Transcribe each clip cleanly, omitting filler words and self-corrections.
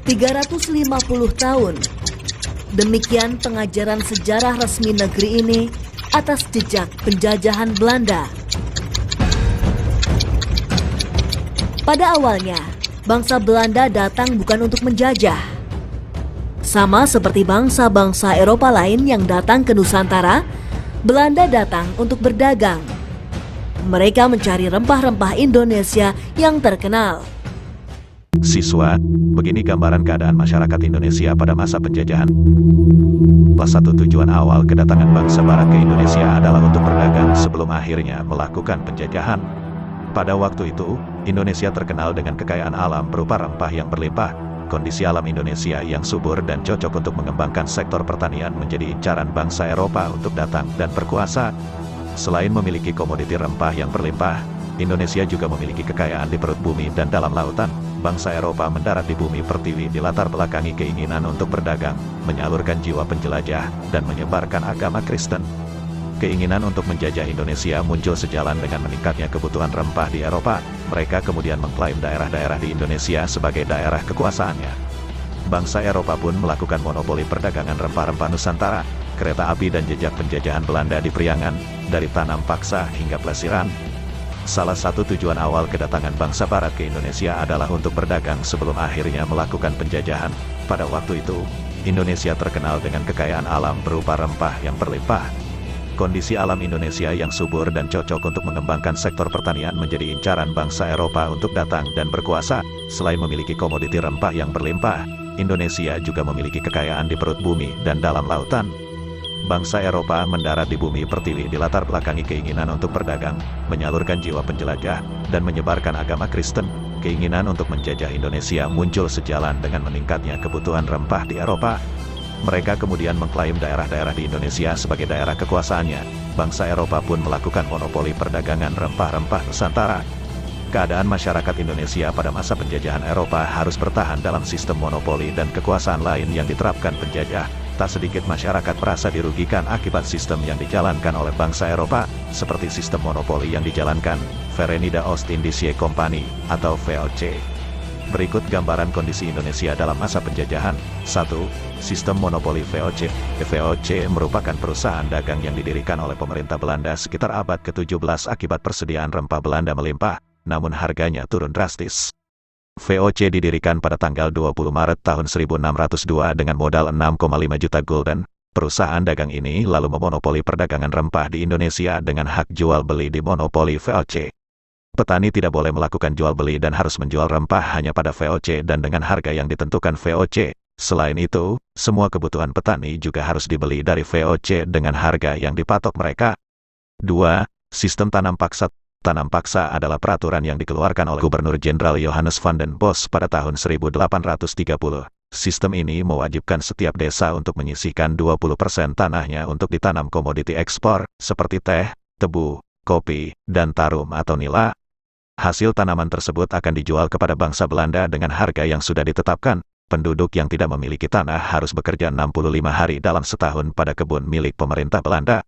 350 tahun. Demikian pengajaran sejarah resmi negeri ini atas jejak penjajahan Belanda. Pada awalnya, bangsa Belanda datang bukan untuk menjajah. Sama seperti bangsa-bangsa Eropa lain yang datang ke Nusantara, Belanda datang untuk berdagang. Mereka mencari rempah-rempah Indonesia yang terkenal. Siswa, begini gambaran keadaan masyarakat Indonesia pada masa penjajahan. Salah satu tujuan awal kedatangan bangsa Barat ke Indonesia adalah untuk berdagang sebelum akhirnya melakukan penjajahan. Pada waktu itu, Indonesia terkenal dengan kekayaan alam berupa rempah yang berlimpah. Kondisi alam Indonesia yang subur dan cocok untuk mengembangkan sektor pertanian menjadi incaran bangsa Eropa untuk datang dan berkuasa. Selain memiliki komoditi rempah yang berlimpah, Indonesia juga memiliki kekayaan di perut bumi dan dalam lautan. Bangsa Eropa mendarat di bumi pertiwi di latar belakangi keinginan untuk berdagang, menyalurkan jiwa penjelajah, dan menyebarkan agama Kristen. Keinginan untuk menjajah Indonesia muncul sejalan dengan meningkatnya kebutuhan rempah di Eropa. Mereka kemudian mengklaim daerah-daerah di Indonesia sebagai daerah kekuasaannya. Bangsa Eropa pun melakukan monopoli perdagangan rempah-rempah Nusantara. Kereta api dan jejak penjajahan Belanda di Priangan, dari tanam paksa hingga pelesiran. Salah satu tujuan awal kedatangan bangsa Barat ke Indonesia adalah untuk berdagang sebelum akhirnya melakukan penjajahan. Pada waktu itu, Indonesia terkenal dengan kekayaan alam berupa rempah yang berlimpah. Kondisi alam Indonesia yang subur dan cocok untuk mengembangkan sektor pertanian menjadi incaran bangsa Eropa untuk datang dan berkuasa. Selain memiliki komoditi rempah yang berlimpah, Indonesia juga memiliki kekayaan di perut bumi dan dalam lautan. Bangsa Eropa mendarat di bumi pertiwi di latar belakangi keinginan untuk berdagang, menyalurkan jiwa penjelajah, dan menyebarkan agama Kristen. Keinginan untuk menjajah Indonesia muncul sejalan dengan meningkatnya kebutuhan rempah di Eropa. Mereka kemudian mengklaim daerah-daerah di Indonesia sebagai daerah kekuasaannya. Bangsa Eropa pun melakukan monopoli perdagangan rempah-rempah Nusantara. Keadaan masyarakat Indonesia pada masa penjajahan Eropa harus bertahan dalam sistem monopoli dan kekuasaan lain yang diterapkan penjajah. Tak sedikit masyarakat merasa dirugikan akibat sistem yang dijalankan oleh bangsa Eropa, seperti sistem monopoli yang dijalankan Verenigde Oost-Indische Compagnie atau VOC. Berikut gambaran kondisi Indonesia dalam masa penjajahan. 1. Sistem monopoli VOC. VOC merupakan perusahaan dagang yang didirikan oleh pemerintah Belanda sekitar abad ke-17 akibat persediaan rempah Belanda melimpah, namun harganya turun drastis. VOC didirikan pada tanggal 20 Maret tahun 1602 dengan modal 6,5 juta gulden. Perusahaan dagang ini lalu memonopoli perdagangan rempah di Indonesia dengan hak jual beli di monopoli VOC. Petani tidak boleh melakukan jual beli dan harus menjual rempah hanya pada VOC dan dengan harga yang ditentukan VOC. Selain itu, semua kebutuhan petani juga harus dibeli dari VOC dengan harga yang dipatok mereka. 2. Sistem tanam paksa. Tanam paksa adalah peraturan yang dikeluarkan oleh Gubernur Jenderal Johannes van den Bosch pada tahun 1830. Sistem ini mewajibkan setiap desa untuk menyisihkan 20% tanahnya untuk ditanam komoditi ekspor, seperti teh, tebu, kopi, dan tarum atau nila. Hasil tanaman tersebut akan dijual kepada bangsa Belanda dengan harga yang sudah ditetapkan. Penduduk yang tidak memiliki tanah harus bekerja 65 hari dalam setahun pada kebun milik pemerintah Belanda.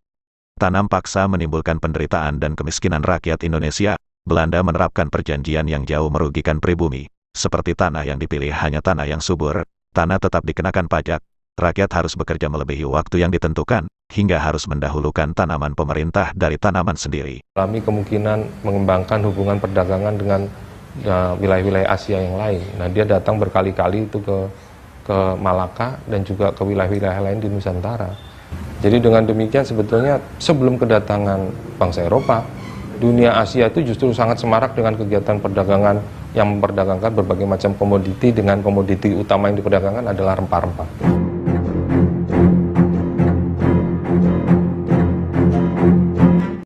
Tanam paksa menimbulkan penderitaan dan kemiskinan rakyat Indonesia. Belanda menerapkan perjanjian yang jauh merugikan pribumi. Seperti tanah yang dipilih hanya tanah yang subur, tanah tetap dikenakan pajak, rakyat harus bekerja melebihi waktu yang ditentukan, hingga harus mendahulukan tanaman pemerintah dari tanaman sendiri. Kami kemungkinan mengembangkan hubungan perdagangan dengan wilayah-wilayah Asia yang lain. Nah, dia datang berkali-kali itu ke Malaka dan juga ke wilayah-wilayah lain di Nusantara. Jadi dengan demikian sebetulnya sebelum kedatangan bangsa Eropa, dunia Asia itu justru sangat semarak dengan kegiatan perdagangan yang memperdagangkan berbagai macam komoditi, dengan komoditi utama yang diperdagangkan adalah rempah-rempah.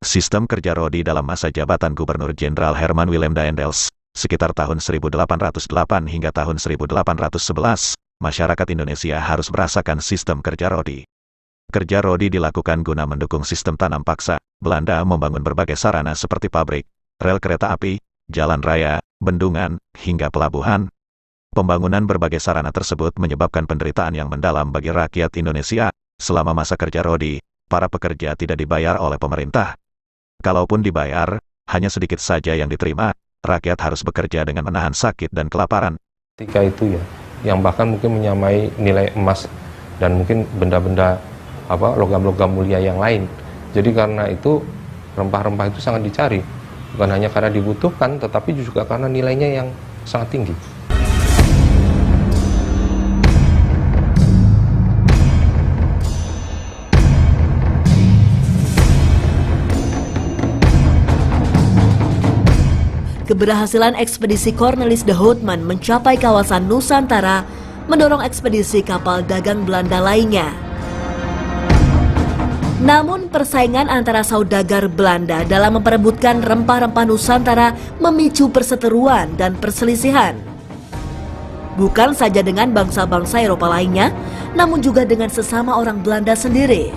Sistem kerja rodi dalam masa jabatan Gubernur Jenderal Herman Willem Daendels, sekitar tahun 1808 hingga tahun 1811, masyarakat Indonesia harus merasakan sistem kerja rodi. Kerja rodi dilakukan guna mendukung sistem tanam paksa. Belanda membangun berbagai sarana seperti pabrik, rel kereta api, jalan raya, bendungan, hingga pelabuhan. Pembangunan berbagai sarana tersebut menyebabkan penderitaan yang mendalam bagi rakyat Indonesia. Selama masa kerja rodi, para pekerja tidak dibayar oleh pemerintah. Kalaupun dibayar, hanya sedikit saja yang diterima. Rakyat harus bekerja dengan menahan sakit dan kelaparan. Ketika itu ya, yang bahkan mungkin menyamai nilai emas dan mungkin benda-benda logam-logam mulia yang lain. Jadi karena itu rempah-rempah itu sangat dicari, bukan hanya karena dibutuhkan, tetapi juga karena nilainya yang sangat tinggi. Keberhasilan ekspedisi Cornelis de Houtman mencapai kawasan Nusantara mendorong ekspedisi kapal dagang Belanda lainnya. Namun persaingan antara saudagar Belanda dalam memperebutkan rempah-rempah Nusantara memicu perseteruan dan perselisihan. Bukan saja dengan bangsa-bangsa Eropa lainnya, namun juga dengan sesama orang Belanda sendiri.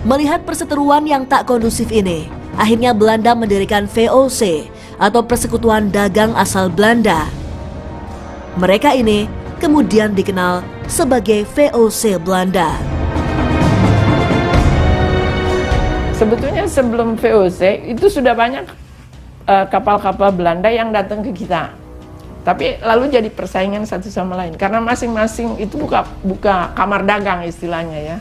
Melihat perseteruan yang tak kondusif ini, akhirnya Belanda mendirikan VOC atau Persekutuan Dagang Asal Belanda. Mereka ini kemudian dikenal sebagai VOC Belanda. Sebetulnya sebelum VOC itu sudah banyak kapal-kapal Belanda yang datang ke kita. Tapi lalu jadi persaingan satu sama lain karena masing-masing itu buka kamar dagang istilahnya ya.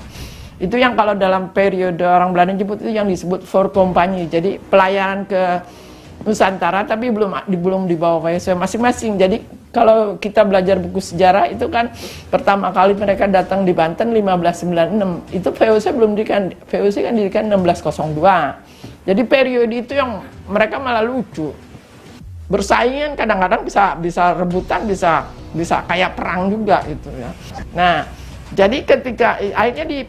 Itu yang kalau dalam periode orang Belanda nyebut itu yang disebut Voorkompagnie. Jadi pelayaran ke Nusantara tapi belum dibawa VOC masing-masing. Jadi kalau kita belajar buku sejarah itu kan pertama kali mereka datang di Banten 1596. Itu VOC belum didirikan. VOC kan didirikan 1602. Jadi periode itu yang mereka malah lucu. Bersaingan kadang-kadang bisa rebutan, bisa kayak perang juga gitu ya. Nah, jadi ketika akhirnya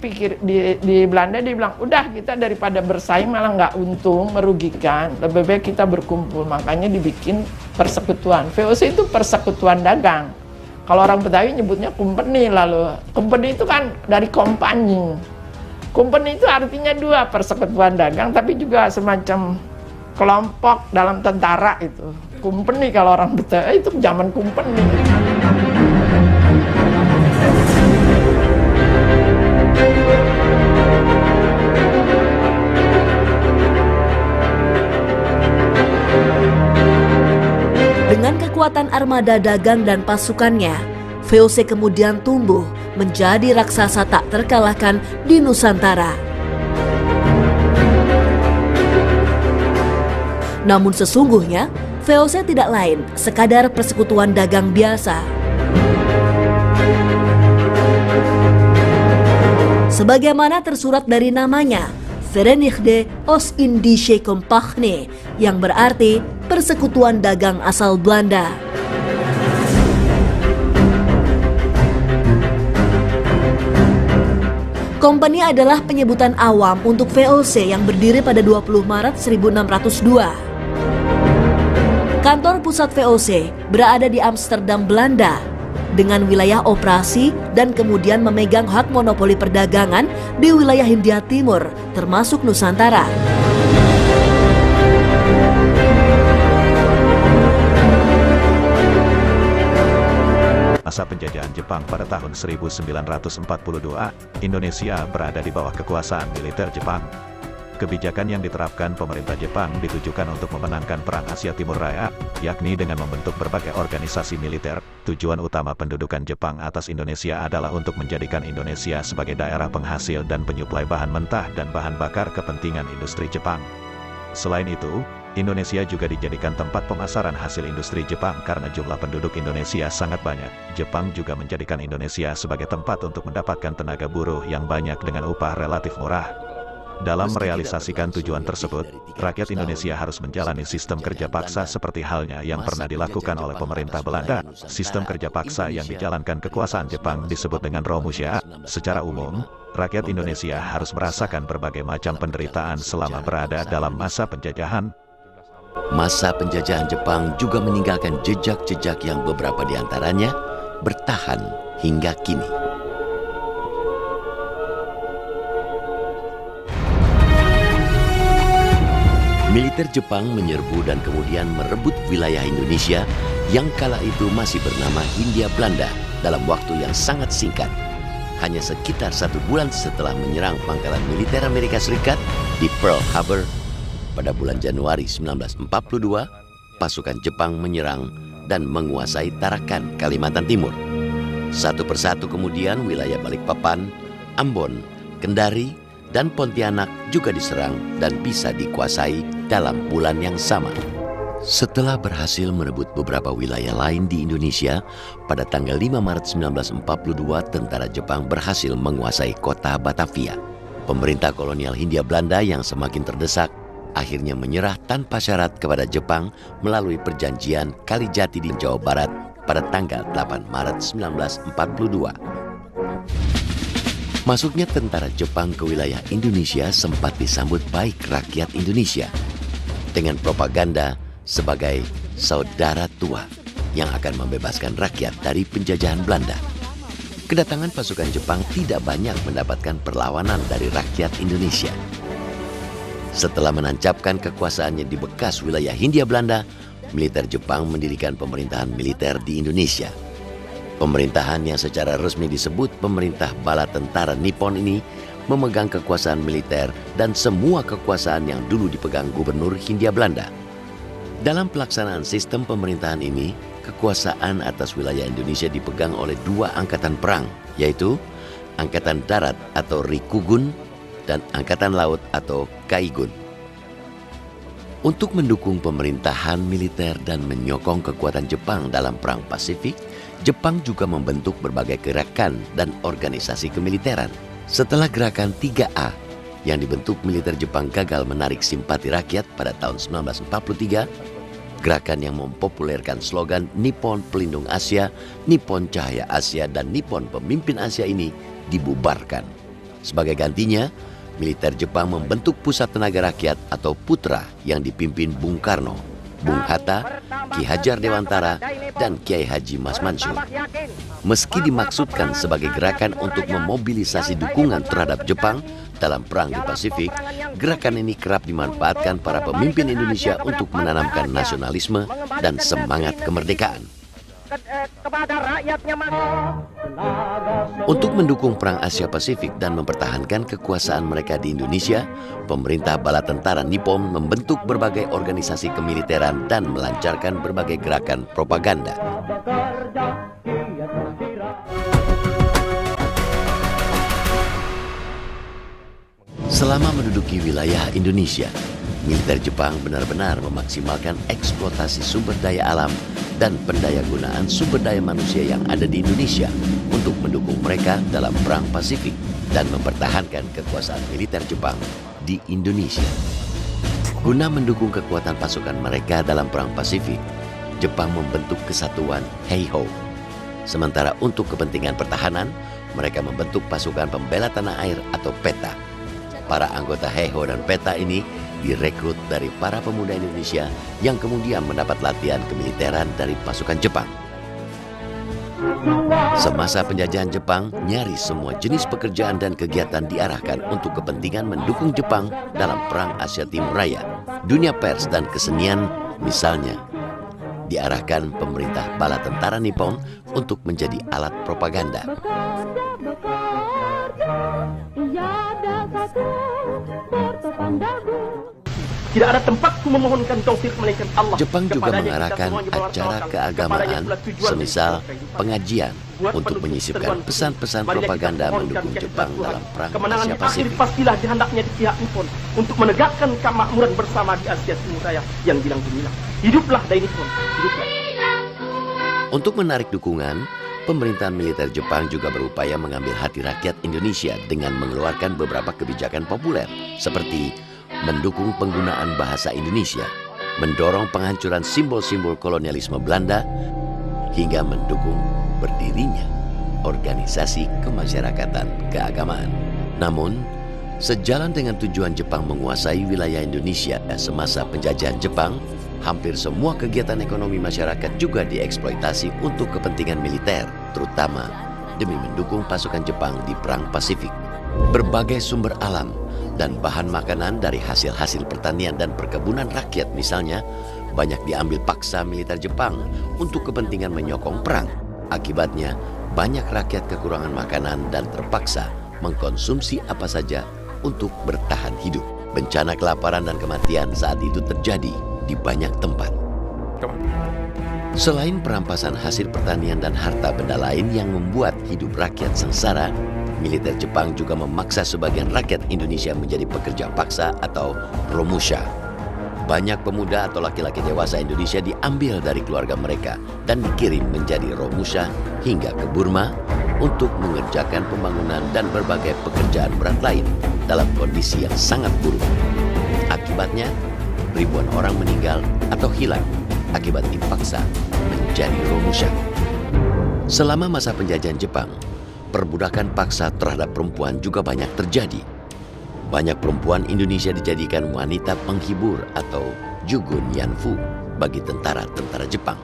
di Belanda dibilang, udah kita daripada bersaing malah nggak untung, merugikan, lebih baik kita berkumpul. Makanya dibikin persekutuan. VOC itu persekutuan dagang. Kalau orang Betawi nyebutnya company, lalu company itu kan dari kompani. Company itu artinya dua, persekutuan dagang, tapi juga semacam kelompok dalam tentara itu. Company kalau orang Betawi itu zaman company. Dengan kekuatan armada dagang dan pasukannya, VOC kemudian tumbuh menjadi raksasa tak terkalahkan di Nusantara. Namun sesungguhnya, VOC tidak lain sekadar persekutuan dagang biasa. Sebagaimana tersurat dari namanya, Verenigde Oost-Indische Compagnie, yang berarti Persekutuan Dagang Asal Belanda. Kompani adalah penyebutan awam untuk VOC yang berdiri pada 20 Maret 1602. Kantor pusat VOC berada di Amsterdam, Belanda, dengan wilayah operasi dan kemudian memegang hak monopoli perdagangan di wilayah Hindia Timur, termasuk Nusantara. Masa penjajahan Jepang pada tahun 1942, Indonesia berada di bawah kekuasaan militer Jepang. Kebijakan yang diterapkan pemerintah Jepang ditujukan untuk memenangkan Perang Asia Timur Raya, yakni dengan membentuk berbagai organisasi militer. Tujuan utama pendudukan Jepang atas Indonesia adalah untuk menjadikan Indonesia sebagai daerah penghasil dan penyuplai bahan mentah dan bahan bakar kepentingan industri Jepang. Selain itu, Indonesia juga dijadikan tempat pemasaran hasil industri Jepang karena jumlah penduduk Indonesia sangat banyak. Jepang juga menjadikan Indonesia sebagai tempat untuk mendapatkan tenaga buruh yang banyak dengan upah relatif murah. Dalam merealisasikan tujuan tersebut, rakyat Indonesia harus menjalani sistem kerja paksa seperti halnya yang pernah dilakukan oleh pemerintah Belanda. Sistem kerja paksa yang dijalankan kekuasaan Jepang disebut dengan Romusha. Secara umum, rakyat Indonesia harus merasakan berbagai macam penderitaan selama berada dalam masa penjajahan. Masa penjajahan Jepang juga meninggalkan jejak-jejak yang beberapa di antaranya bertahan hingga kini. Militer Jepang menyerbu dan kemudian merebut wilayah Indonesia yang kala itu masih bernama Hindia Belanda dalam waktu yang sangat singkat. Hanya sekitar 1 bulan setelah menyerang pangkalan militer Amerika Serikat di Pearl Harbor pada bulan Januari 1942, pasukan Jepang menyerang dan menguasai Tarakan, Kalimantan Timur. Satu persatu kemudian wilayah Balikpapan, Ambon, Kendari, dan Pontianak juga diserang dan bisa dikuasai dalam bulan yang sama. Setelah berhasil merebut beberapa wilayah lain di Indonesia, pada tanggal 5 Maret 1942 tentara Jepang berhasil menguasai kota Batavia. Pemerintah kolonial Hindia Belanda yang semakin terdesak akhirnya menyerah tanpa syarat kepada Jepang melalui perjanjian Kalijati di Jawa Barat pada tanggal 8 Maret 1942. Masuknya tentara Jepang ke wilayah Indonesia sempat disambut baik rakyat Indonesia dengan propaganda sebagai saudara tua yang akan membebaskan rakyat dari penjajahan Belanda. Kedatangan pasukan Jepang tidak banyak mendapatkan perlawanan dari rakyat Indonesia. Setelah menancapkan kekuasaannya di bekas wilayah Hindia Belanda, militer Jepang mendirikan pemerintahan militer di Indonesia. Pemerintahan yang secara resmi disebut Pemerintah Bala Tentara Nippon ini memegang kekuasaan militer dan semua kekuasaan yang dulu dipegang Gubernur Hindia Belanda. Dalam pelaksanaan sistem pemerintahan ini, kekuasaan atas wilayah Indonesia dipegang oleh dua angkatan perang, yaitu Angkatan Darat atau Rikugun dan Angkatan Laut atau Kaigun. Untuk mendukung pemerintahan militer dan menyokong kekuatan Jepang dalam Perang Pasifik, Jepang juga membentuk berbagai gerakan dan organisasi kemiliteran. Setelah gerakan 3A yang dibentuk militer Jepang gagal menarik simpati rakyat pada tahun 1943, gerakan yang mempopulerkan slogan Nippon Pelindung Asia, Nippon Cahaya Asia, dan Nippon Pemimpin Asia ini dibubarkan. Sebagai gantinya, militer Jepang membentuk Pusat Tenaga Rakyat atau Putra yang dipimpin Bung Karno, Bung Hatta, Ki Hajar Dewantara, dan Kiai Haji Mas Mansur. Meski dimaksudkan sebagai gerakan untuk memobilisasi dukungan terhadap Jepang dalam perang di Pasifik, gerakan ini kerap dimanfaatkan para pemimpin Indonesia untuk menanamkan nasionalisme dan semangat kemerdekaan. Untuk mendukung Perang Asia Pasifik dan mempertahankan kekuasaan mereka di Indonesia, pemerintah bala tentara Nippon membentuk berbagai organisasi kemiliteran dan melancarkan berbagai gerakan propaganda. Selama menduduki wilayah Indonesia, militer Jepang benar-benar memaksimalkan eksploitasi sumber daya alam dan pendayagunaan sumber daya manusia yang ada di Indonesia untuk mendukung mereka dalam Perang Pasifik dan mempertahankan kekuasaan militer Jepang di Indonesia. Guna mendukung kekuatan pasukan mereka dalam Perang Pasifik, Jepang membentuk kesatuan Heiho. Sementara untuk kepentingan pertahanan, mereka membentuk pasukan pembela tanah air atau PETA. Para anggota Heiho dan PETA ini direkrut dari para pemuda Indonesia yang kemudian mendapat latihan kemiliteran dari pasukan Jepang. Semasa penjajahan Jepang, nyaris semua jenis pekerjaan dan kegiatan diarahkan untuk kepentingan mendukung Jepang dalam Perang Asia Timur Raya. Dunia pers dan kesenian, misalnya, diarahkan pemerintah bala tentara Nippon untuk menjadi alat propaganda. Tidak ada tempatku memohonkan taufik melainkan Allah. Jepang juga mengarahkan acara keagamaan, semisal pengajian, untuk menyisipkan pesan-pesan propaganda mendukung Jepang dalam Perang Asia Pasifik. Pastilah dihendaknya di pihak Nippon untuk menegakkan kemakmuran bersama di Asia Timur Raya yang bilang gemilang. Hiduplah Dai Nippon, hiduplah. Untuk menarik dukungan, pemerintahan militer Jepang juga berupaya mengambil hati rakyat Indonesia dengan mengeluarkan beberapa kebijakan populer seperti mendukung penggunaan bahasa Indonesia, mendorong penghancuran simbol-simbol kolonialisme Belanda, hingga mendukung berdirinya organisasi kemasyarakatan keagamaan. Namun, sejalan dengan tujuan Jepang menguasai wilayah Indonesia semasa penjajahan Jepang, hampir semua kegiatan ekonomi masyarakat juga dieksploitasi untuk kepentingan militer, terutama demi mendukung pasukan Jepang di Perang Pasifik. Berbagai sumber alam dan bahan makanan dari hasil-hasil pertanian dan perkebunan rakyat misalnya, banyak diambil paksa militer Jepang untuk kepentingan menyokong perang. Akibatnya, banyak rakyat kekurangan makanan dan terpaksa mengkonsumsi apa saja untuk bertahan hidup. Bencana kelaparan dan kematian saat itu terjadi di banyak tempat. Selain perampasan hasil pertanian dan harta benda lain yang membuat hidup rakyat sengsara, militer Jepang juga memaksa sebagian rakyat Indonesia menjadi pekerja paksa atau romusha. Banyak pemuda atau laki-laki dewasa Indonesia diambil dari keluarga mereka dan dikirim menjadi romusha hingga ke Burma untuk mengerjakan pembangunan dan berbagai pekerjaan berat lain dalam kondisi yang sangat buruk. Akibatnya, ribuan orang meninggal atau hilang akibat dipaksa menjadi romusha. Selama masa penjajahan Jepang, perbudakan paksa terhadap perempuan juga banyak terjadi. Banyak perempuan Indonesia dijadikan wanita penghibur atau jugun yanfu bagi tentara-tentara Jepang.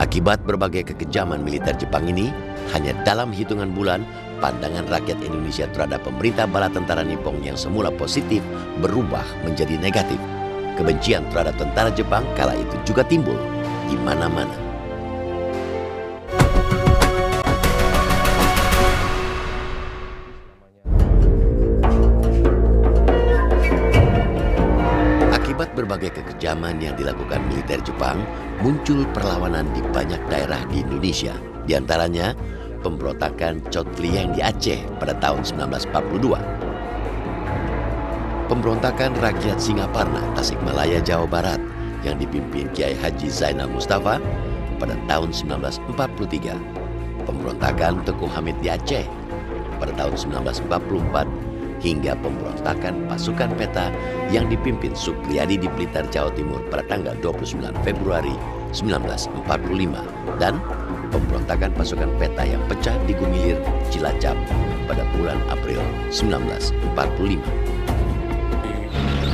Akibat berbagai kekejaman militer Jepang ini, hanya dalam hitungan bulan, pandangan rakyat Indonesia terhadap pemerintah bala tentara Nippon yang semula positif berubah menjadi negatif. Kebencian terhadap tentara Jepang kala itu juga timbul di mana-mana. Akibat berbagai kekejaman yang dilakukan militer Jepang, muncul perlawanan di banyak daerah di Indonesia. Di antaranya, pemberontakan Chot Klieng di Aceh pada tahun 1942. Pemberontakan rakyat Singaparna, Tasikmalaya, Jawa Barat yang dipimpin Kiai Haji Zainal Mustafa pada tahun 1943. Pemberontakan Teguh Hamid di Aceh pada tahun 1944 hingga pemberontakan pasukan peta yang dipimpin Supriyadi di Blitar, Jawa Timur pada tanggal 29 Februari 1945 dan pemberontakan pasukan peta yang pecah di Gumilir, Cilacap pada bulan April 1945.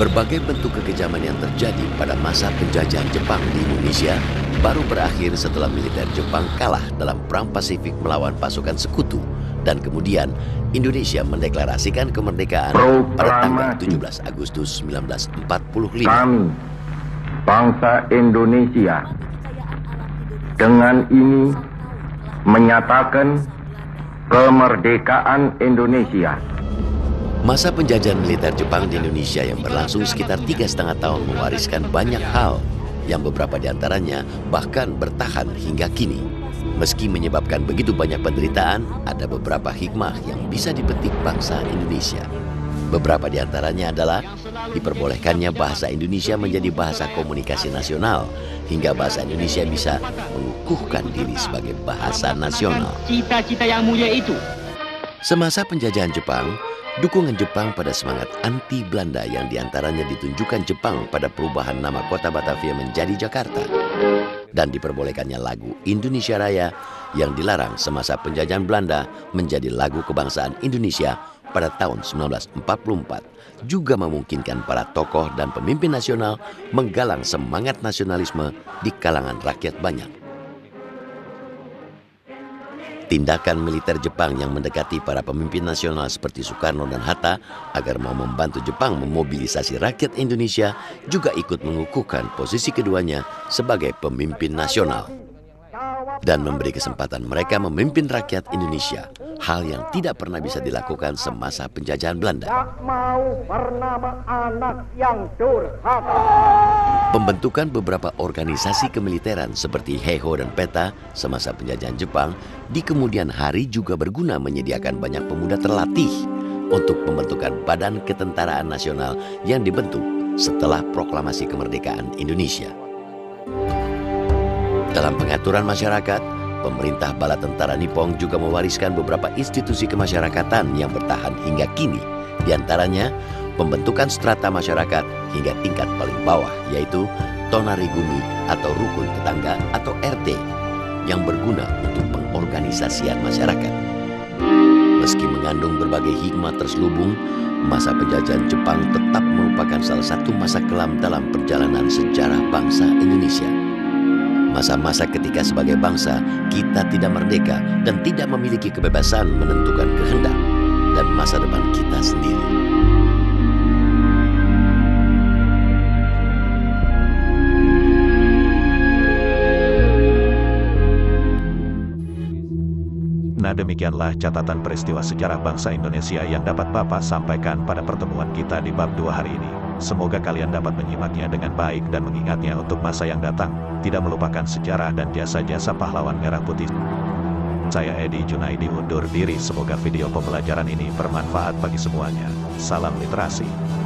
Berbagai bentuk kekejaman yang terjadi pada masa penjajahan Jepang di Indonesia baru berakhir setelah militer Jepang kalah dalam Perang Pasifik melawan pasukan sekutu dan kemudian Indonesia mendeklarasikan kemerdekaan pada tanggal 17 Agustus 1945. Kami, bangsa Indonesia, dengan ini menyatakan kemerdekaan Indonesia. Masa penjajahan militer Jepang di Indonesia yang berlangsung sekitar 3,5 tahun mewariskan banyak hal yang beberapa diantaranya bahkan bertahan hingga kini. Meski menyebabkan begitu banyak penderitaan, ada beberapa hikmah yang bisa dipetik bangsa Indonesia. Beberapa diantaranya adalah diperbolehkannya bahasa Indonesia menjadi bahasa komunikasi nasional, hingga bahasa Indonesia bisa mengukuhkan diri sebagai bahasa nasional. Cita-cita yang mulia itu. Semasa penjajahan Jepang, dukungan Jepang pada semangat anti Belanda yang diantaranya ditunjukkan Jepang pada perubahan nama kota Batavia menjadi Jakarta. Dan diperbolehkannya lagu Indonesia Raya yang dilarang semasa penjajahan Belanda menjadi lagu kebangsaan Indonesia pada tahun 1944 juga memungkinkan para tokoh dan pemimpin nasional menggalang semangat nasionalisme di kalangan rakyat banyak. Tindakan militer Jepang yang mendekati para pemimpin nasional seperti Soekarno dan Hatta agar mau membantu Jepang memobilisasi rakyat Indonesia juga ikut mengukuhkan posisi keduanya sebagai pemimpin nasional dan memberi kesempatan mereka memimpin rakyat Indonesia, hal yang tidak pernah bisa dilakukan semasa penjajahan Belanda. Pembentukan beberapa organisasi kemiliteran seperti Heiho dan Peta semasa penjajahan Jepang di kemudian hari juga berguna menyediakan banyak pemuda terlatih untuk pembentukan Badan Ketentaraan Nasional yang dibentuk setelah proklamasi kemerdekaan Indonesia. Dalam pengaturan masyarakat, pemerintah bala tentara Nippon juga mewariskan beberapa institusi kemasyarakatan yang bertahan hingga kini. Di antaranya, pembentukan strata masyarakat hingga tingkat paling bawah, yaitu Tonarigumi atau Rukun Tetangga atau RT, yang berguna untuk pengorganisasian masyarakat. Meski mengandung berbagai hikmah terselubung, masa penjajahan Jepang tetap merupakan salah satu masa kelam dalam perjalanan sejarah bangsa Indonesia. Masa-masa ketika sebagai bangsa kita tidak merdeka dan tidak memiliki kebebasan menentukan kehendak dan masa depan kita sendiri. Nah, demikianlah catatan peristiwa sejarah bangsa Indonesia yang dapat Bapak sampaikan pada pertemuan kita di bab 2 hari ini. Semoga kalian dapat menyimaknya dengan baik dan mengingatnya untuk masa yang datang, tidak melupakan sejarah dan jasa-jasa pahlawan merah putih. Saya Edi Junaidi undur diri, semoga video pembelajaran ini bermanfaat bagi semuanya. Salam literasi.